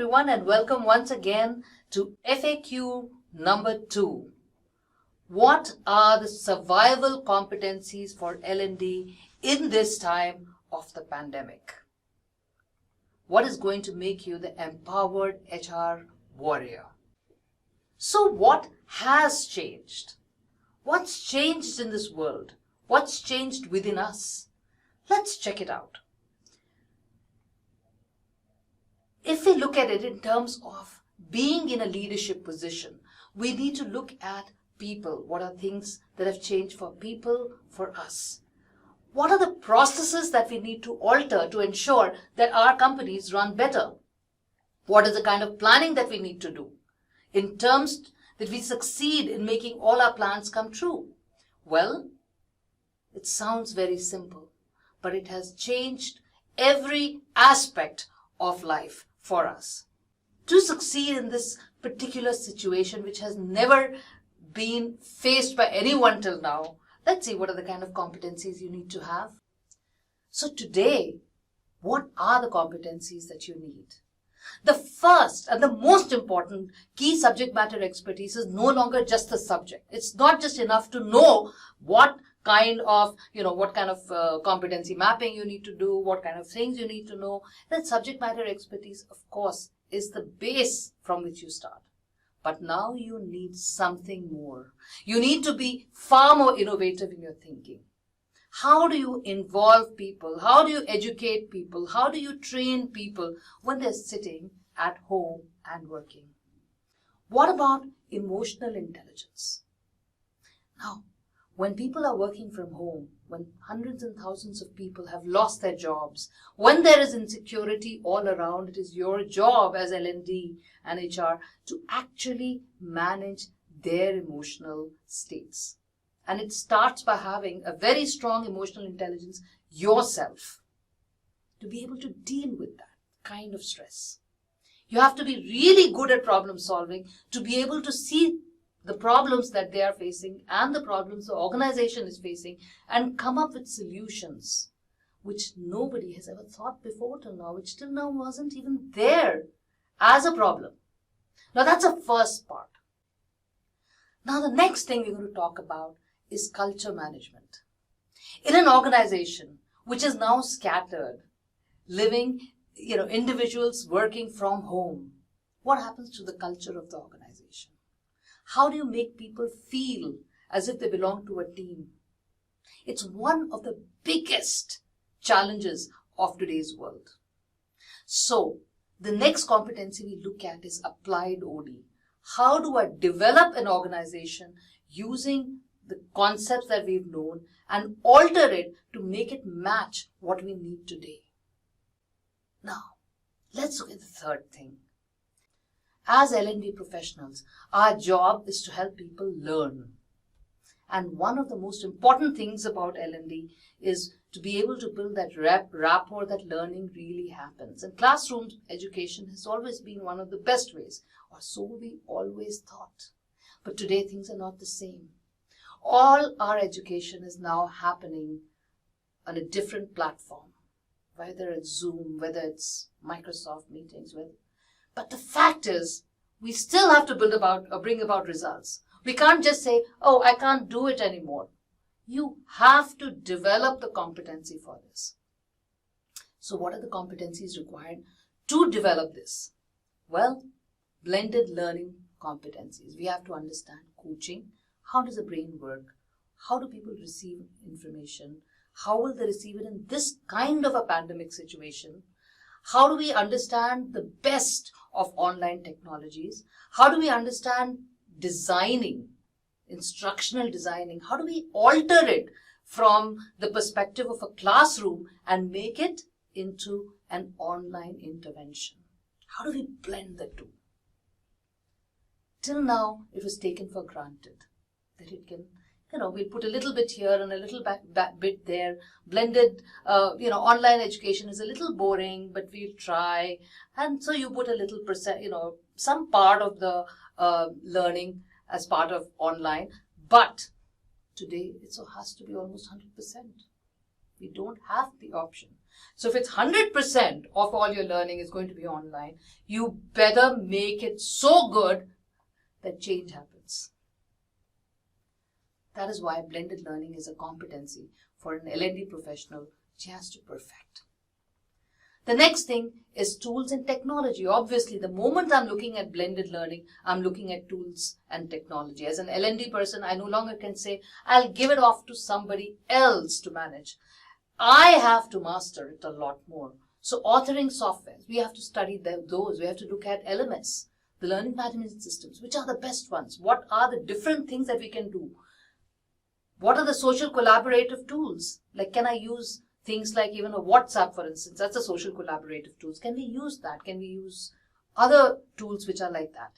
everyone, and welcome once again to FAQ number 2. What are the survival competencies for L&D in this time of the pandemic? What is going to make you the empowered HR warrior? So what has changed? What's changed in this world? What's changed within us? Let's check it out. If we look at it in terms of being in a leadership position, we need to look at people. What are things that have changed for people, for us? What are the processes that we need to alter to ensure that our companies run better? What is the kind of planning that we need to do in terms that we succeed in making all our plans come true? Well, it sounds very simple, but it has changed every aspect of life for us. To succeed in this particular situation, which has never been faced by anyone till now, let's see what are the kind of competencies you need to have. So today, what are the competencies that you need? The first and the most important key subject matter expertise is no longer just the subject. It's not just enough to know what kind of competency mapping you need to do, what kind of things you need to know. That subject matter expertise, of course, is the base from which you start. But now you need something more. You need to be far more innovative in your thinking. How do you involve people? How do you educate people? How do you train people when they're sitting at home and working? What about emotional intelligence? Now, when people are working from home, when hundreds and thousands of people have lost their jobs, when there is insecurity all around, it is your job as L&D and HR to actually manage their emotional states. And it starts by having a very strong emotional intelligence yourself to be able to deal with that kind of stress. You have to be really good at problem solving to be able to see the problems that they are facing and the problems the organization is facing and come up with solutions which nobody has ever thought before till now, which till now wasn't even there as a problem. Now that's the first part. Now the next thing we're going to talk about is culture management. In an organization which is now scattered, living, individuals working from home, what happens to the culture of the organization? How do you make people feel as if they belong to a team? It's one of the biggest challenges of today's world. So, the next competency we look at is applied OD. How do I develop an organization using the concepts that we've known and alter it to make it match what we need today? Now, let's look at the third thing. As L&D professionals, our job is to help people learn. And one of the most important things about L&D is to be able to build that rapport that learning really happens. And classroom education has always been one of the best ways, or so we always thought. But today things are not the same. All our education is now happening on a different platform, whether it's Zoom, whether it's Microsoft meetings, but the fact is, we still have to bring about results. We can't just say, oh, I can't do it anymore. You have to develop the competency for this. So what are the competencies required to develop this? Well, blended learning competencies. We have to understand coaching. How does the brain work? How do people receive information? How will they receive it in this kind of a pandemic situation? How do we understand the best of online technologies? How do we understand designing, instructional designing? How do we alter it from the perspective of a classroom and make it into an online intervention? How do we blend the two? Till now, it was taken for granted that it can, we'll put a little bit here and a little bit there. Blended, online education is a little boring, but we'll try. And so you put a little percent, some part of the learning as part of online. But today, it so has to be almost 100%. We don't have the option. So if it's 100% of all your learning is going to be online, you better make it so good that change happens. That is why blended learning is a competency for an L&D professional just to perfect. The next thing is tools and technology. Obviously, the moment I'm looking at blended learning, I'm looking at tools and technology. As an L&D person, I no longer can say, I'll give it off to somebody else to manage. I have to master it a lot more. So authoring software, we have to study those. We have to look at LMS, the learning management systems. Which are the best ones? What are the different things that we can do? What are the social collaborative tools? Like, can I use things like even a WhatsApp, for instance? That's a social collaborative tools. Can we use that? Can we use other tools which are like that?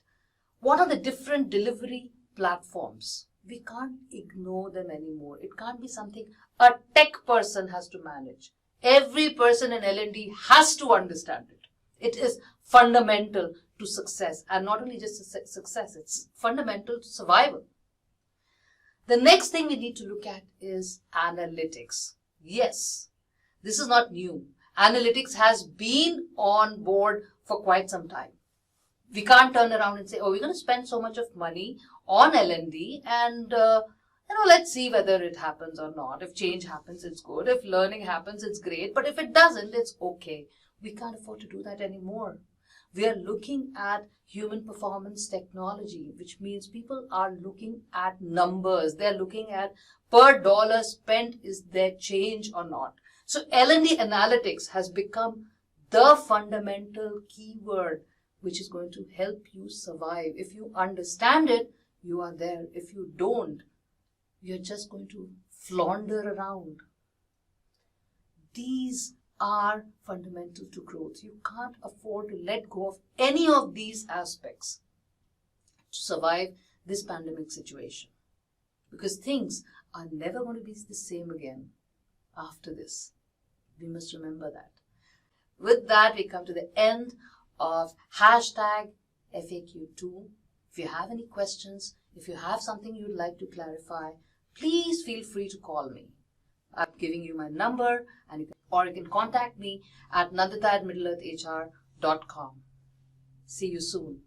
What are the different delivery platforms? We can't ignore them anymore. It can't be something a tech person has to manage. Every person in L&D has to understand it. It is fundamental to success, and not only just success, it's fundamental to survival. The next thing we need to look at is analytics. Yes, this is not new. Analytics has been on board for quite some time. We can't turn around and say, oh, we're going to spend so much of money on L&D and let's see whether it happens or not. If change happens, it's good. If learning happens, it's great. But if it doesn't, it's okay. We can't afford to do that anymore. We are looking at human performance technology, which means people are looking at numbers. They're looking at per dollar spent, is there change or not? So L&D analytics has become the fundamental keyword which is going to help you survive. If you understand it, you are there. If you don't, you're just going to flounder around. These are fundamental to growth. You can't afford to let go of any of these aspects to survive this pandemic situation, because things are never going to be the same again after this. We must remember that. With that, we come to the end of hashtag FAQ2. If you have any questions, if you have something you'd like to clarify, please feel free to call me. I'm giving you my number, and you can contact me at nandita@middleearthhr.com. See you soon.